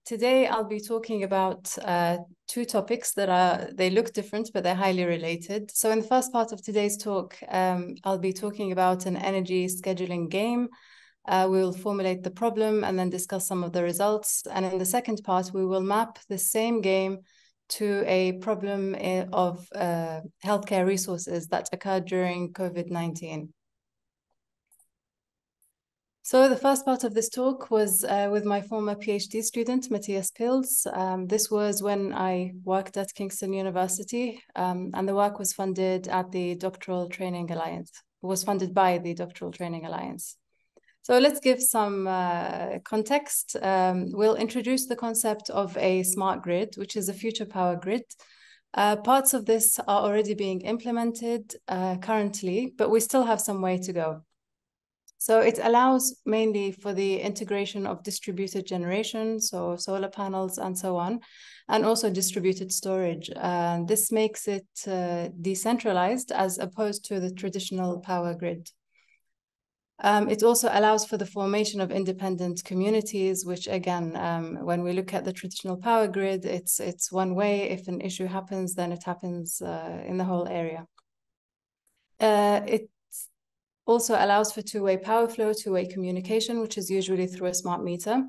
Today I'll be talking about two topics they look different, but they're highly related. So in the first part of today's talk, I'll be talking about an energy scheduling game. We will formulate the problem and then discuss some of the results. And in the second part, we will map the same game to a problem of healthcare resources that occurred during COVID-19. So the first part of this talk was with my former PhD student, Matthias Pils. This was when I worked at Kingston University, and the work was funded at the Doctoral Training Alliance, was funded by the Doctoral Training Alliance. So let's give some context. We'll introduce the concept of a smart grid, which is a future power grid. Parts of this are already being implemented currently, but we still have some way to go. So it allows mainly for the integration of distributed generation, so solar panels and so on, and also distributed storage. This makes it decentralized as opposed to the traditional power grid. It also allows for the formation of independent communities, which again, when we look at the traditional power grid, it's one way. If an issue happens, then it happens in the whole area. It also allows for two-way power flow, two-way communication, which is usually through a smart meter.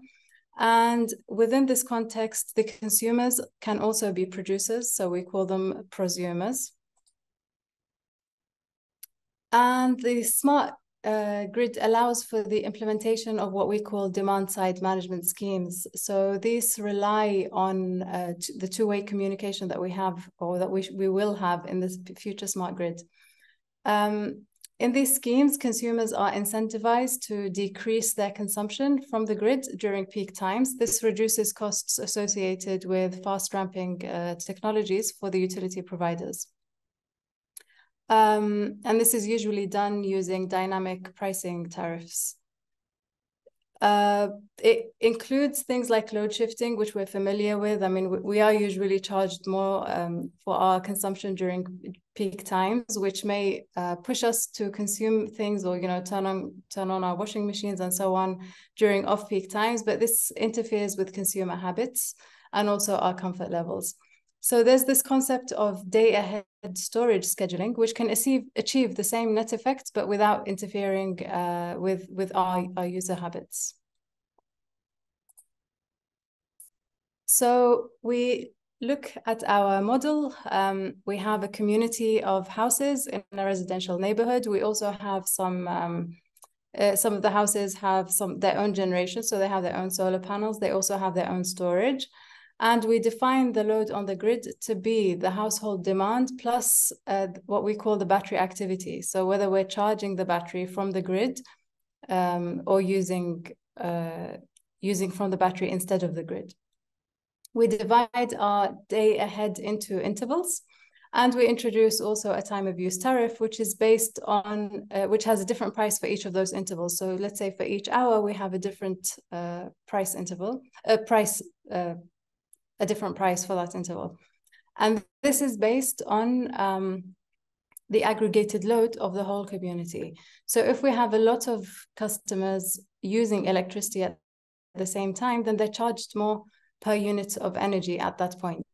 And within this context, the consumers can also be producers, so we call them prosumers. And the smart grid allows for the implementation of what we call demand-side management schemes. So these rely on the two-way communication that we have, or that we will have in this future smart grid. In these schemes, consumers are incentivized to decrease their consumption from the grid during peak times. This reduces costs associated with fast ramping technologies for the utility providers. And this is usually done using dynamic pricing tariffs. It includes things like load shifting, which we're familiar with. I mean, we are usually charged more for our consumption during peak times, which may push us to consume things or, turn on our washing machines and so on during off-peak times. But this interferes with consumer habits and also our comfort levels. So there's this concept of day-ahead storage scheduling, which can achieve the same net effect, but without interfering with our user habits. So we look at our model. We have a community of houses in a residential neighborhood. We also have some of the houses have their own generation, so they have their own solar panels. They also have their own storage. And we define the load on the grid to be the household demand plus what we call the battery activity. So whether we're charging the battery from the grid or using from the battery instead of the grid. We divide our day ahead into intervals. And we introduce also a time of use tariff, which is based on, which has a different price for each of those intervals. So let's say for each hour, we have a different price interval, a different price for that interval. And this is based on the aggregated load of the whole community. So if we have a lot of customers using electricity at the same time, then they're charged more per unit of energy at that point.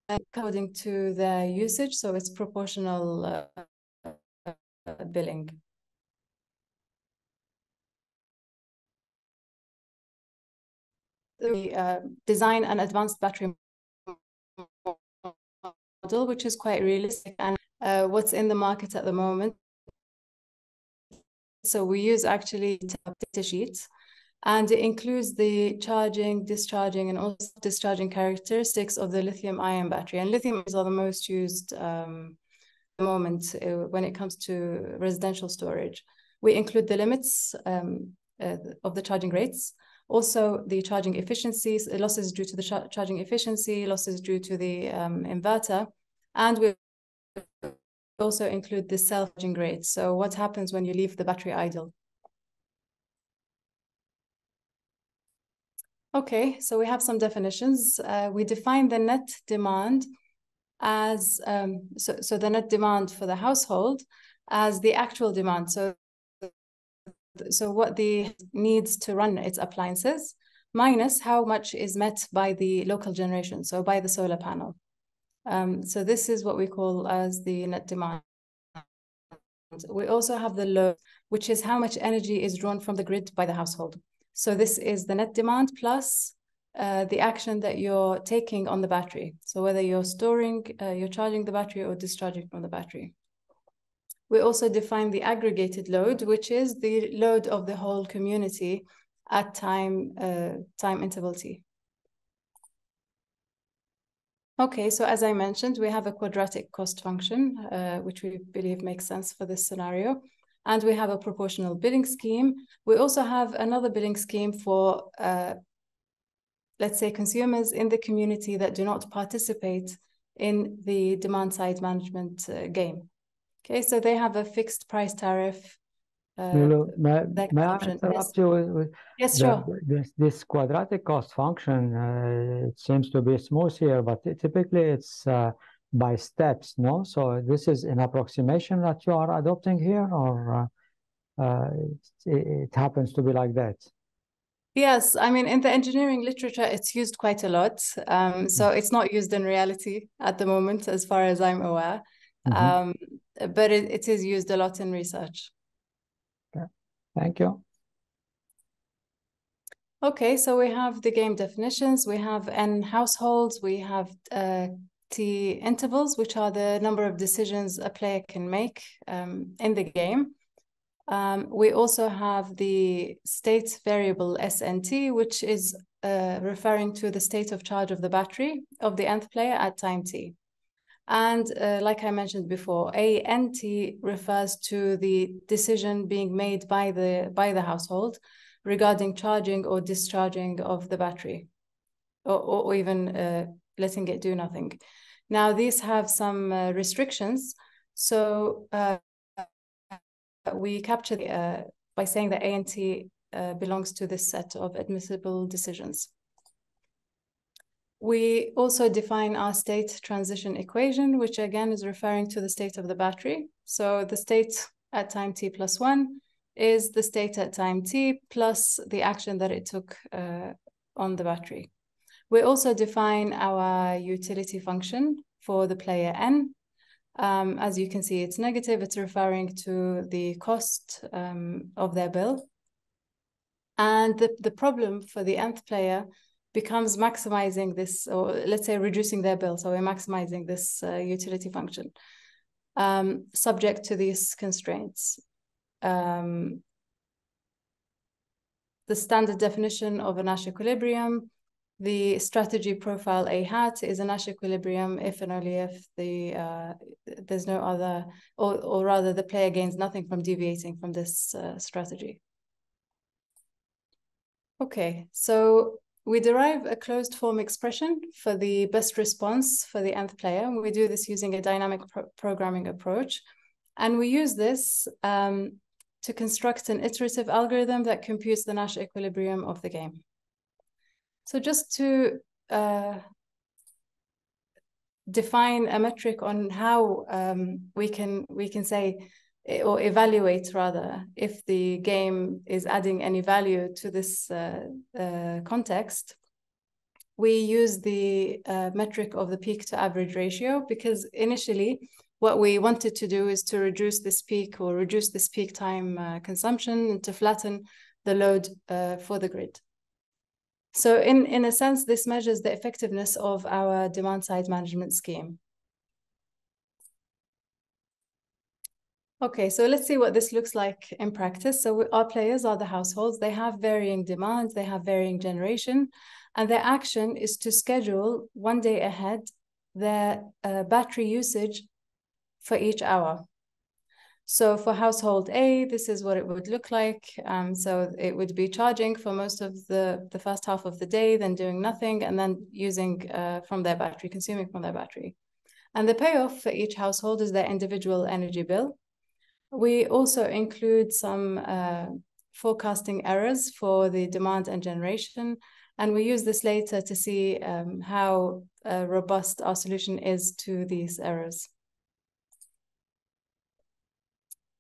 According to their usage, so it's proportional billing. We design an advanced battery model, which is quite realistic and what's in the market at the moment. So we use actually data sheets, and it includes the charging, discharging, and also discharging characteristics of the lithium-ion battery. And lithium are the most used at the moment when it comes to residential storage. We include the limits of the charging rates, also the charging efficiencies, losses due to the charging efficiency, losses due to the inverter, and we also include the self-charging rate. So what happens when you leave the battery idle? Okay, so we have some definitions. We define the net demand as, so the net demand for the household as the actual demand. So so what the needs to run its appliances, minus how much is met by the local generation, so by the solar panel. So this is what we call as the net demand. We also have the load, which is how much energy is drawn from the grid by the household. So this is the net demand plus the action that you're taking on the battery. So whether you're you're charging the battery or discharging from the battery. We also define the aggregated load, which is the load of the whole community at time interval t. Okay, so as I mentioned, we have a quadratic cost function, which we believe makes sense for this scenario. And we have a proportional billing scheme. We also have another billing scheme for, let's say, consumers in the community that do not participate in the demand side management game. Okay, so they have a fixed price tariff. Lulu, may I interrupt you with yes, sure. This quadratic cost function, it seems to be smooth here, but typically it's by steps, no? So this is an approximation that you are adopting here, or it happens to be like that? Yes, I mean, in the engineering literature, it's used quite a lot. So it's not used in reality at the moment, as far as I'm aware. But it is used a lot in research. Okay. Thank you. Okay, so we have the game definitions. We have N households. We have T intervals, which are the number of decisions a player can make in the game. We also have the state variable SNT, which is referring to the state of charge of the battery of the nth player at time t. And like I mentioned before, ANT refers to the decision being made by the household regarding charging or discharging of the battery, or even letting it do nothing. Now, these have some restrictions. So we capture by saying that ANT belongs to this set of admissible decisions. We also define our state transition equation, which again is referring to the state of the battery. So the state at time t plus 1 is the state at time t plus the action that it took on the battery. We also define our utility function for the player n. As you can see, it's negative. It's referring to the cost of their bill. And the problem for the nth player becomes maximizing this, or let's say reducing their bill. So we're maximizing this utility function subject to these constraints. The standard definition of a Nash equilibrium, the strategy profile A hat is a Nash equilibrium if and only if there's no other, or rather the player gains nothing from deviating from this strategy. Okay, so we derive a closed form expression for the best response for the nth player. We do this using a dynamic programming approach. And we use this to construct an iterative algorithm that computes the Nash equilibrium of the game. So just to define a metric on how we can say, or evaluate rather, if the game is adding any value to this context, we use the metric of the peak to average ratio, because initially what we wanted to do is to reduce this peak or reduce this peak time consumption and to flatten the load for the grid. So in a sense, this measures the effectiveness of our demand side management scheme. Okay, so let's see what this looks like in practice. So our players are the households. They have varying demands, they have varying generation, and their action is to schedule 1 day ahead their battery usage for each hour. So for household A, this is what it would look like. So it would be charging for most of the first half of the day, then doing nothing, and then using from their battery, consuming from their battery. And the payoff for each household is their individual energy bill. We also include some forecasting errors for the demand and generation. And we use this later to see how robust our solution is to these errors.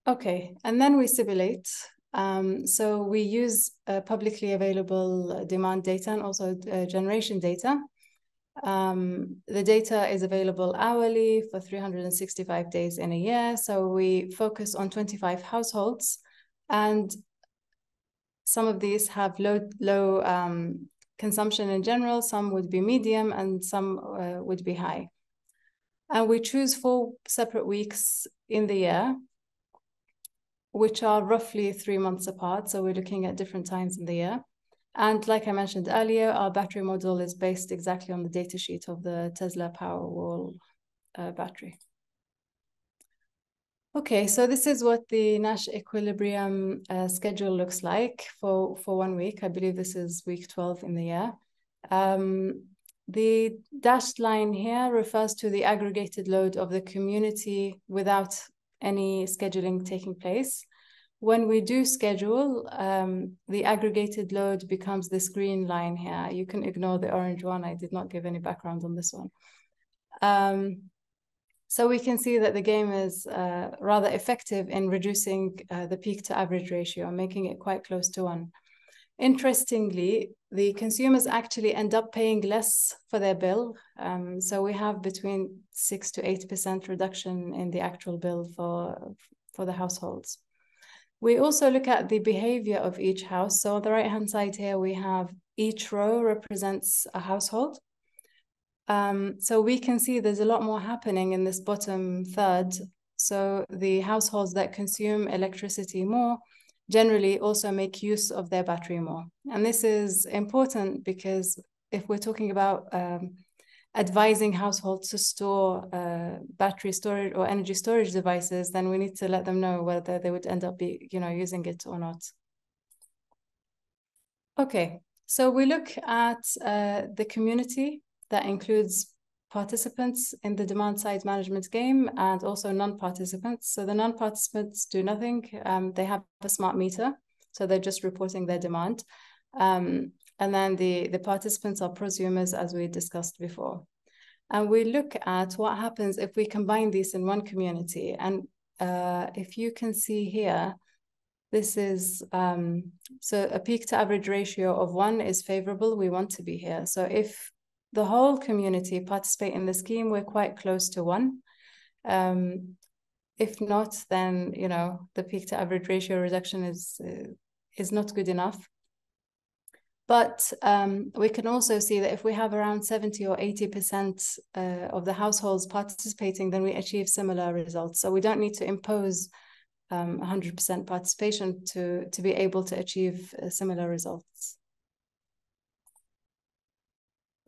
Okay, and then we simulate So we use publicly available demand data and also generation data. The data is available hourly for 365 days in a year. So we focus on 25 households, and some of these have low consumption in general, some would be medium, and some would be high. And we choose 4 separate weeks in the year, which are roughly 3 months apart. So we're looking at different times in the year. And like I mentioned earlier, our battery model is based exactly on the datasheet of the Tesla Powerwall battery. Okay, so this is what the Nash equilibrium schedule looks like for 1 week. I believe this is week 12 in the year. The dashed line here refers to the aggregated load of the community without any scheduling taking place. When we do schedule, the aggregated load becomes this green line here. You can ignore the orange one. I did not give any background on this one. So we can see that the game is rather effective in reducing the peak to average ratio, making it quite close to 1. Interestingly, the consumers actually end up paying less for their bill. So we have between 6 to 8% reduction in the actual bill for the households. We also look at the behavior of each house. So on the right-hand side here, we have each row represents a household. So we can see there's a lot more happening in this bottom third. So the households that consume electricity more generally also make use of their battery more. And this is important because if we're talking about advising households to store battery storage or energy storage devices, then we need to let them know whether they would end up using it or not. Okay, so we look at the community that includes participants in the demand-side management game and also non-participants. So the non-participants do nothing. They have a smart meter, so they're just reporting their demand. And then the participants are prosumers, as we discussed before. And we look at what happens if we combine these in one community. And if you can see here, this is, so a peak to average ratio of 1 is favorable. We want to be here. So if the whole community participate in the scheme, we're quite close to 1. If not, then, the peak to average ratio reduction is not good enough. But we can also see that if we have around 70 or 80% of the households participating, then we achieve similar results. So we don't need to impose 100% participation to be able to achieve similar results.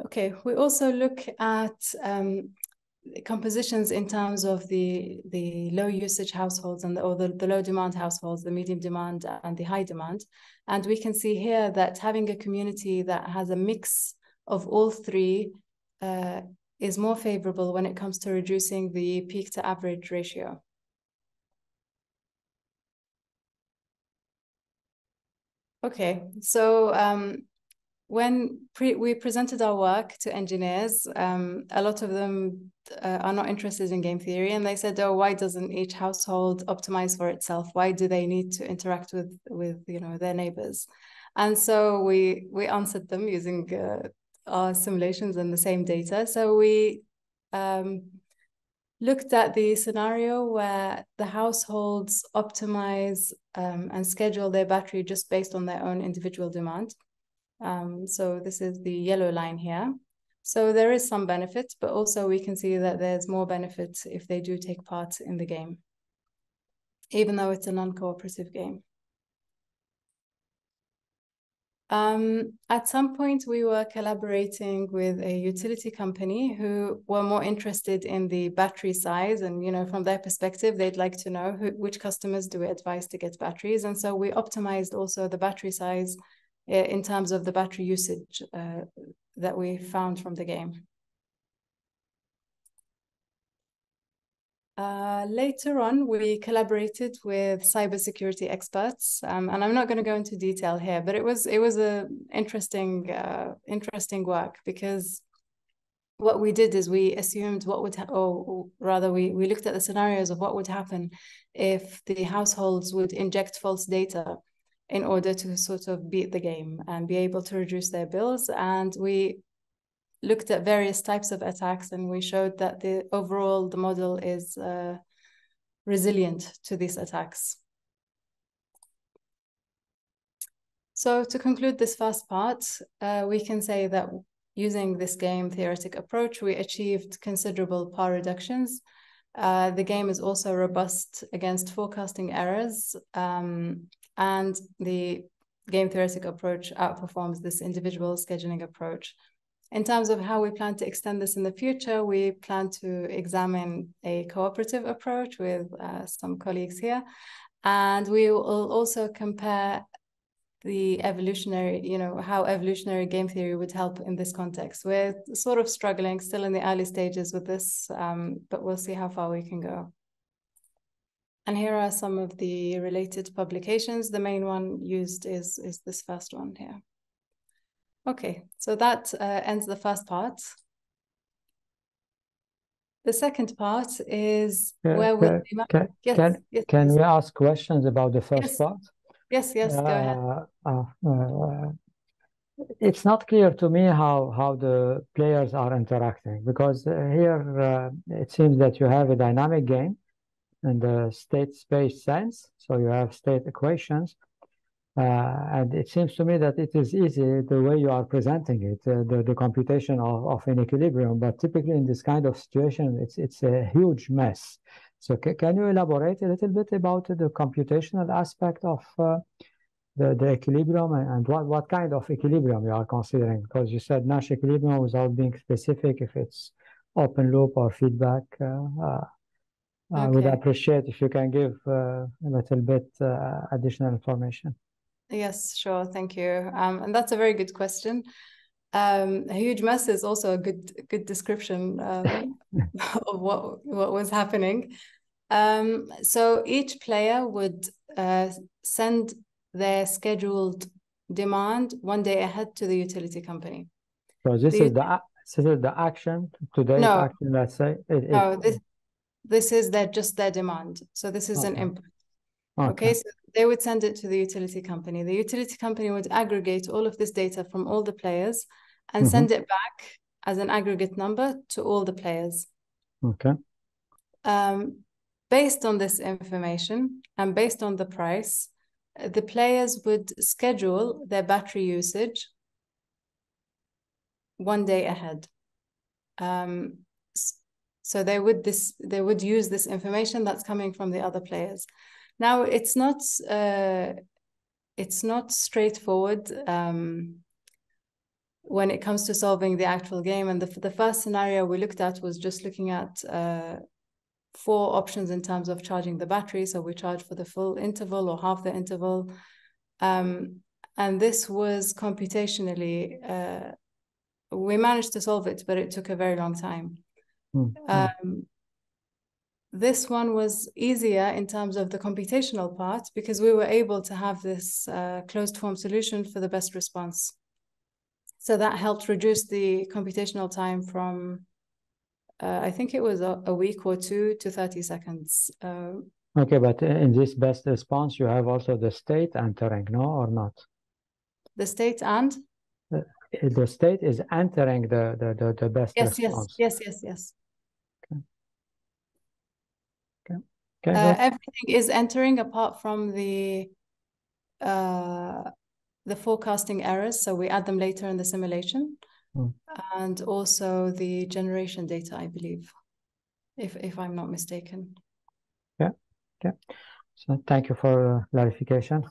Okay, we also look at compositions in terms of the low usage households and the low demand households, the medium demand and the high demand. And we can see here that having a community that has a mix of all 3 is more favorable when it comes to reducing the peak to average ratio. Okay, so when we presented our work to engineers, a lot of them are not interested in game theory, and they said, "Oh, why doesn't each household optimize for itself? Why do they need to interact with their neighbors?" And so we answered them using our simulations and the same data. So we looked at the scenario where the households optimize and schedule their battery just based on their own individual demand. So this is the yellow line here. So there is some benefit, but also we can see that there's more benefit if they do take part in the game, even though it's a non-cooperative game. At some point, we were collaborating with a utility company who were more interested in the battery size. And, from their perspective, they'd like to know which customers do we advise to get batteries. And so we optimized also the battery size in terms of the battery usage that we found from the game. Later on, we collaborated with cybersecurity experts, and I'm not going to go into detail here, but it was a interesting work, because what we did is we assumed what would, or rather we looked at the scenarios of what would happen if the households would inject false data in order to sort of beat the game and be able to reduce their bills. And we looked at various types of attacks, and we showed that the model is resilient to these attacks. So to conclude this first part, we can say that using this game theoretic approach, we achieved considerable power reductions. The game is also robust against forecasting errors, and the game theoretic approach outperforms this individual scheduling approach. In terms of how we plan to extend this in the future, we plan to examine a cooperative approach with some colleagues here, and we will also compare the evolutionary, how evolutionary game theory would help in this context. We're sort of struggling, still in the early stages with this, but we'll see how far we can go. And here are some of the related publications. The main one used is this first one here. Okay, so that ends the first part. The second part is where we... Can we ask questions about the first part? Yes, go ahead. It's not clear to me how the players are interacting, because here it seems that you have a dynamic game in the state space sense. So you have state equations. And it seems to me that it is easy the way you are presenting it, the computation of an equilibrium. But typically in this kind of situation, it's a huge mess. So can you elaborate a little bit about the computational aspect of the equilibrium, and what kind of equilibrium you are considering? Because you said Nash equilibrium without being specific, if it's open loop or feedback. I would appreciate if you can give a little bit additional information. Yes, sure. Thank you. And that's a very good question. A huge mess is also a good description of what was happening. So each player would send their scheduled demand one day ahead to the utility company. So this is the action, today's action, let's say? This is just their demand. So this is an input. Okay, so they would send it to the utility company. The utility company would aggregate all of this data from all the players and send it back as an aggregate number to all the players. Okay. Based on this information and based on the price, the players would schedule their battery usage one day ahead. So they would use this information that's coming from the other players. Now, it's not straightforward when it comes to solving the actual game. And the first scenario we looked at was just looking at 4 options in terms of charging the battery. So we charge for the full interval or half the interval. And this was computationally, we managed to solve it, but it took a very long time. This one was easier in terms of the computational part because we were able to have this closed form solution for the best response. So that helped reduce the computational time from, I think it was a week or 2 to 30 seconds. Okay, but in this best response, you have also the state entering, no, or not? The state and? The state is entering the best response. Yes. Okay, everything is entering apart from the forecasting errors. So we add them later in the simulation. And also the generation data, I believe, if I'm not mistaken. Okay. So thank you for clarification.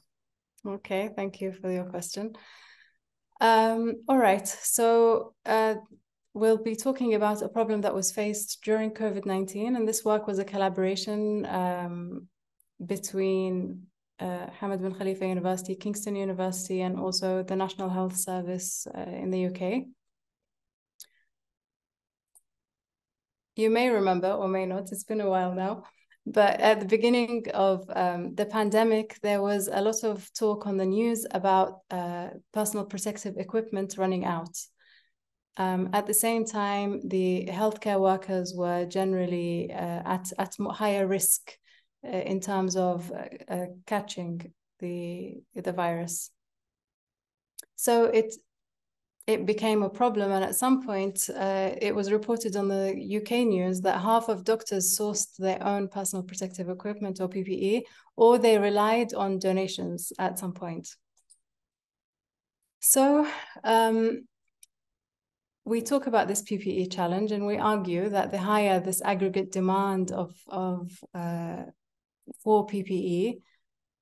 Okay, thank you for your question. All right, so we'll be talking about a problem that was faced during COVID-19, and this work was a collaboration between Hamad bin Khalifa University, Kingston University, and also the National Health Service in the UK. You may remember or may not, it's been a while now, but at the beginning of the pandemic, there was a lot of talk on the news about personal protective equipment running out. At the same time, the healthcare workers were generally at higher risk in terms of catching the virus. So it became a problem, and at some point it was reported on the UK news that half of doctors sourced their own personal protective equipment or PPE, or they relied on donations at some point. So we talk about this PPE challenge, and we argue that the higher this aggregate demand for PPE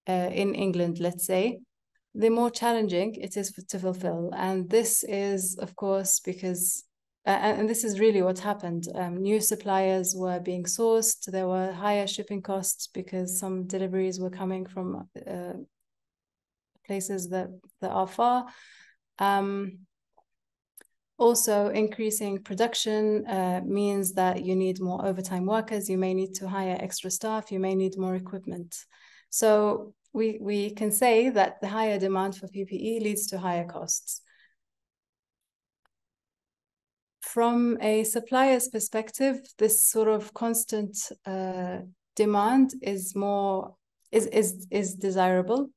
in England, let's say, the more challenging it is to fulfill. And this is, of course, because, and this is really what happened. New suppliers were being sourced. There were higher shipping costs because some deliveries were coming from places that are far. Also, increasing production means that you need more overtime workers. You may need to hire extra staff. You may need more equipment. So we can say that the higher demand for PPE leads to higher costs. From a supplier's perspective, this sort of constant demand is desirable.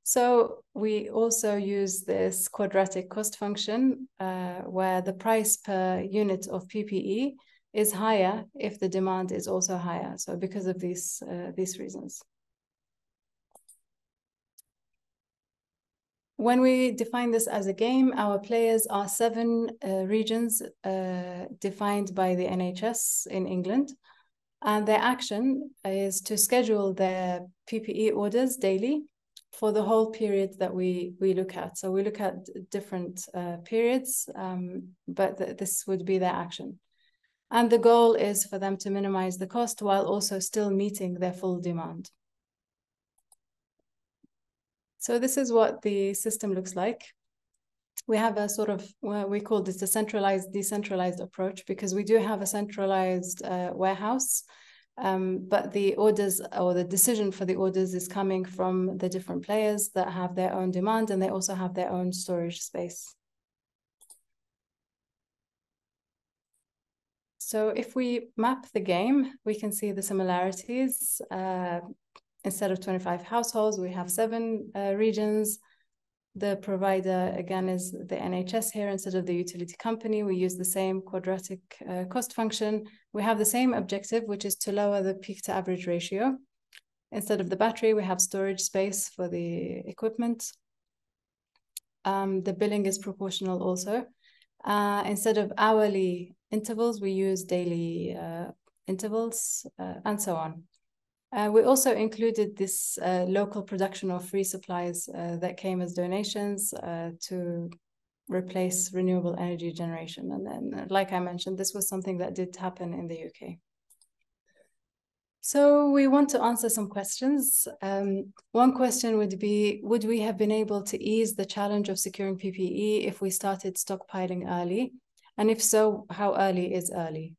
So we also use this quadratic cost function where the price per unit of PPE is higher if the demand is also higher. So because of these reasons. When we define this as a game, our players are 7 regions defined by the NHS in England. And their action is to schedule their PPE orders daily for the whole period that we look at. So we look at different periods, but this would be their action. And the goal is for them to minimize the cost while also still meeting their full demand. So this is what the system looks like. We have a sort of, well, we call this a centralized, decentralized approach because we do have a centralized warehouse, but the orders or the decision for the orders is coming from the different players that have their own demand, and they also have their own storage space. So if we map the game, we can see the similarities. Instead of 25 households, we have 7 regions. The provider, again, is the NHS here instead of the utility company. We use the same quadratic cost function. We have the same objective, which is to lower the peak to average ratio. Instead of the battery, we have storage space for the equipment. The billing is proportional also. Instead of hourly intervals, we use daily intervals and so on. We also included this local production of free supplies that came as donations to replace renewable energy generation. And then, like I mentioned, this was something that did happen in the UK. So we want to answer some questions. One question would be, would we have been able to ease the challenge of securing PPE if we started stockpiling early? And if so, how early is early?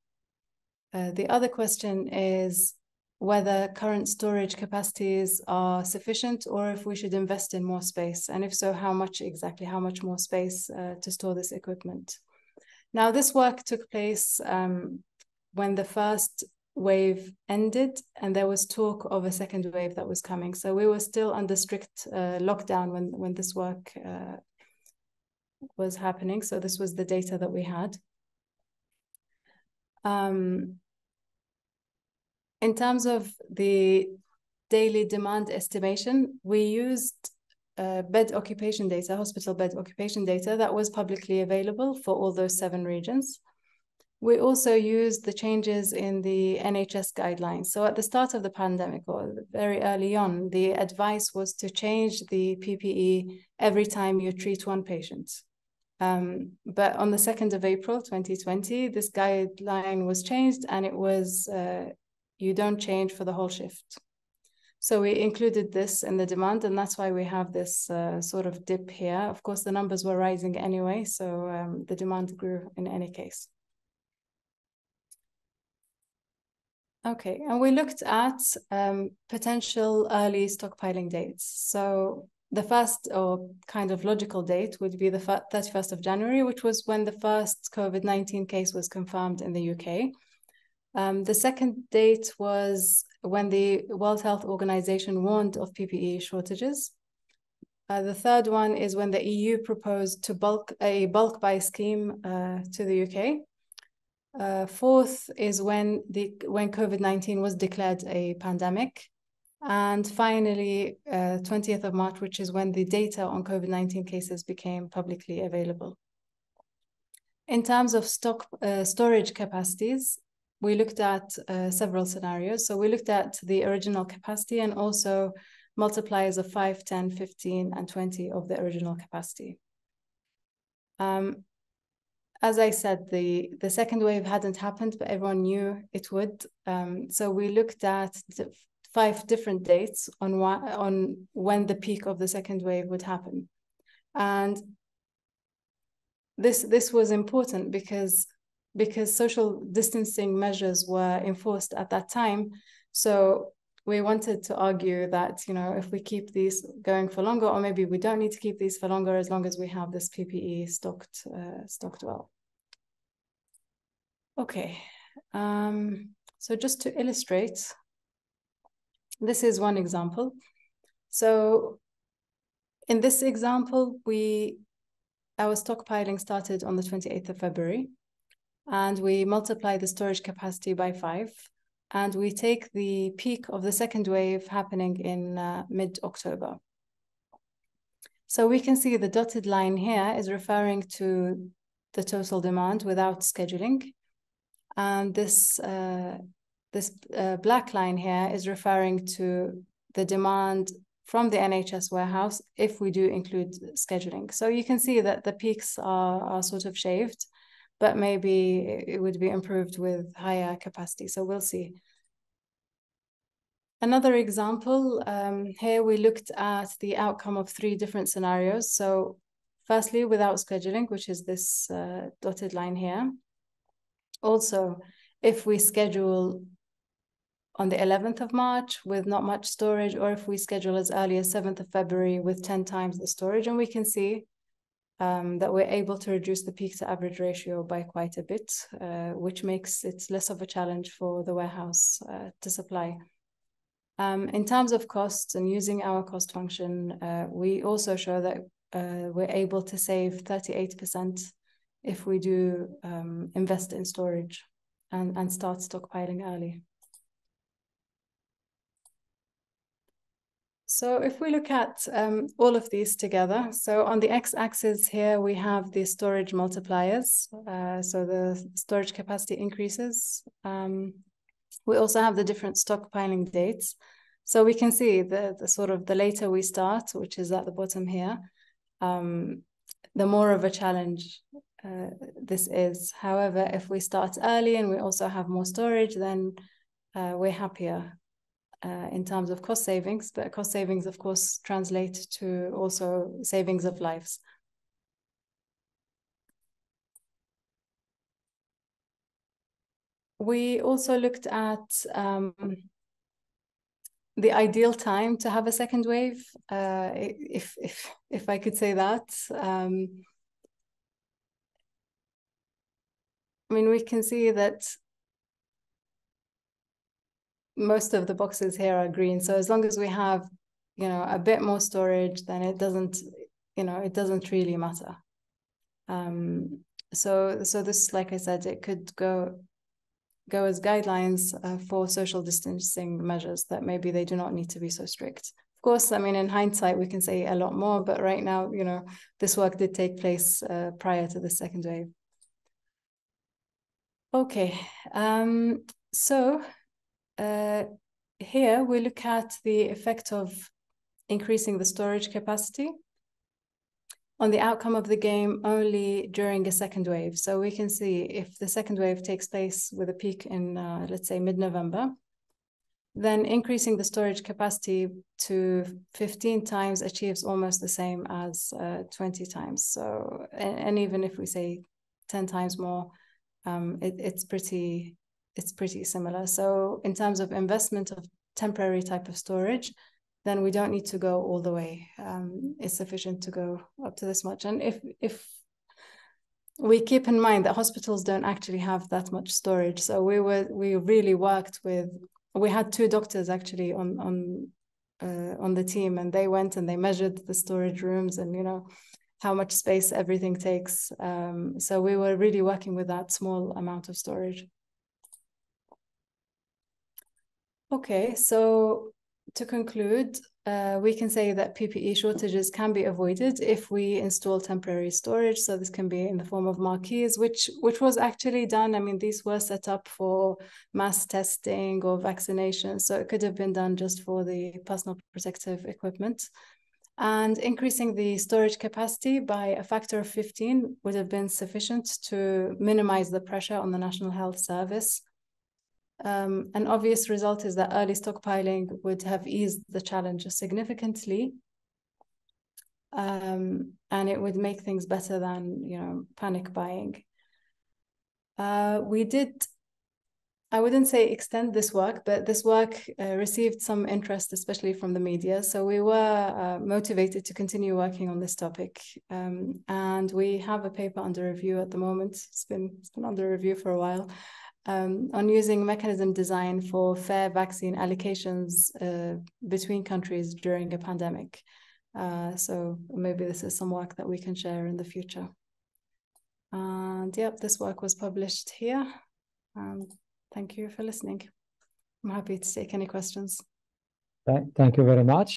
The other question is whether current storage capacities are sufficient or if we should invest in more space. And if so, how much exactly, how much more space to store this equipment? Now, this work took place when the first wave ended and there was talk of a second wave that was coming. So we were still under strict lockdown when this work was happening. So this was the data that we had. In terms of the daily demand estimation, we used bed occupation data, hospital bed occupation data that was publicly available for all those 7 regions. We also used the changes in the NHS guidelines. So at the start of the pandemic, or very early on, the advice was to change the PPE every time you treat one patient. But on the 2nd of April, 2020, this guideline was changed and it was you don't change for the whole shift. So we included this in the demand, and that's why we have this sort of dip here. Of course, the numbers were rising anyway, so the demand grew in any case. Okay, and we looked at potential early stockpiling dates. So the first or kind of logical date would be the 31st of January, which was when the first COVID-19 case was confirmed in the UK. The second date was when the World Health Organization warned of PPE shortages. The third one is when the EU proposed to a bulk buy scheme to the UK. Fourth is when COVID-19 was declared a pandemic. And finally, 20th of March, which is when the data on COVID-19 cases became publicly available. In terms of storage capacities, we looked at several scenarios. So we looked at the original capacity and also multipliers of 5, 10, 15, and 20 of the original capacity. As I said, the second wave hadn't happened, but everyone knew it would. So we looked at 5 different dates on when the peak of the second wave would happen. And this was important because social distancing measures were enforced at that time. So we wanted to argue that, you know, if we keep these going for longer, or maybe we don't need to keep these for longer as long as we have this PPE stocked well. Okay, so just to illustrate, this is one example. So in this example, our stockpiling started on the 28th of February, and we multiply the storage capacity by 5, and we take the peak of the second wave happening in mid-October. So we can see the dotted line here is referring to the total demand without scheduling, and this black line here is referring to the demand from the NHS warehouse if we do include scheduling. So you can see that the peaks are sort of shaved, but maybe it would be improved with higher capacity. So we'll see. Another example, here we looked at the outcome of 3 different scenarios. So firstly, without scheduling, which is this dotted line here. Also, if we schedule on the 11th of March with not much storage, or if we schedule as early as 7th of February with 10 times the storage, and we can see that we're able to reduce the peak to average ratio by quite a bit, which makes it less of a challenge for the warehouse to supply. In terms of costs and using our cost function, we also show that we're able to save 38% if we do invest in storage and start stockpiling early. So if we look at all of these together, so on the x-axis here, we have the storage multipliers. So the storage capacity increases. We also have the different stockpiling dates. So we can see the sort of the later we start, which is at the bottom here, the more of a challenge this is. However, if we start early and we also have more storage, then we're happier in terms of cost savings, but cost savings, of course, translate to also savings of lives. We also looked at the ideal time to have a second wave, if I could say that. I mean, we can see that most of the boxes here are green. So as long as we have, you know, a bit more storage, then it doesn't, you know, it doesn't really matter. So this, like I said, it could go as guidelines for social distancing measures that maybe they do not need to be so strict. Of course, I mean, in hindsight, we can say a lot more, but right now, you know, this work did take place prior to the second wave. Okay, so here we look at the effect of increasing the storage capacity on the outcome of the game only during a second wave. So we can see if the second wave takes place with a peak in, let's say, mid-November, then increasing the storage capacity to 15 times achieves almost the same as 20 times. So, and even if we say 10 times more, it's pretty similar. So in terms of investment of temporary type of storage, then we don't need to go all the way. It's sufficient to go up to this much. And if we keep in mind that hospitals don't actually have that much storage, so we really worked with. We had 2 doctors actually on on the team, and they went and they measured the storage rooms and, you know, how much space everything takes. So we were really working with that small amount of storage. Okay, so to conclude, we can say that PPE shortages can be avoided if we install temporary storage. So this can be in the form of marquees, which was actually done. I mean, these were set up for mass testing or vaccination. So it could have been done just for the personal protective equipment. And increasing the storage capacity by a factor of 15 would have been sufficient to minimize the pressure on the National Health Service. An obvious result is that early stockpiling would have eased the challenge significantly, and it would make things better than, you know, panic buying. We did, I wouldn't say extend this work, but this work received some interest, especially from the media. So we were motivated to continue working on this topic, and we have a paper under review at the moment. It's been under review for a while. On using mechanism design for fair vaccine allocations between countries during a pandemic. So maybe this is some work that we can share in the future. And yep, this work was published here. Thank you for listening. I'm happy to take any questions. Thank you very much.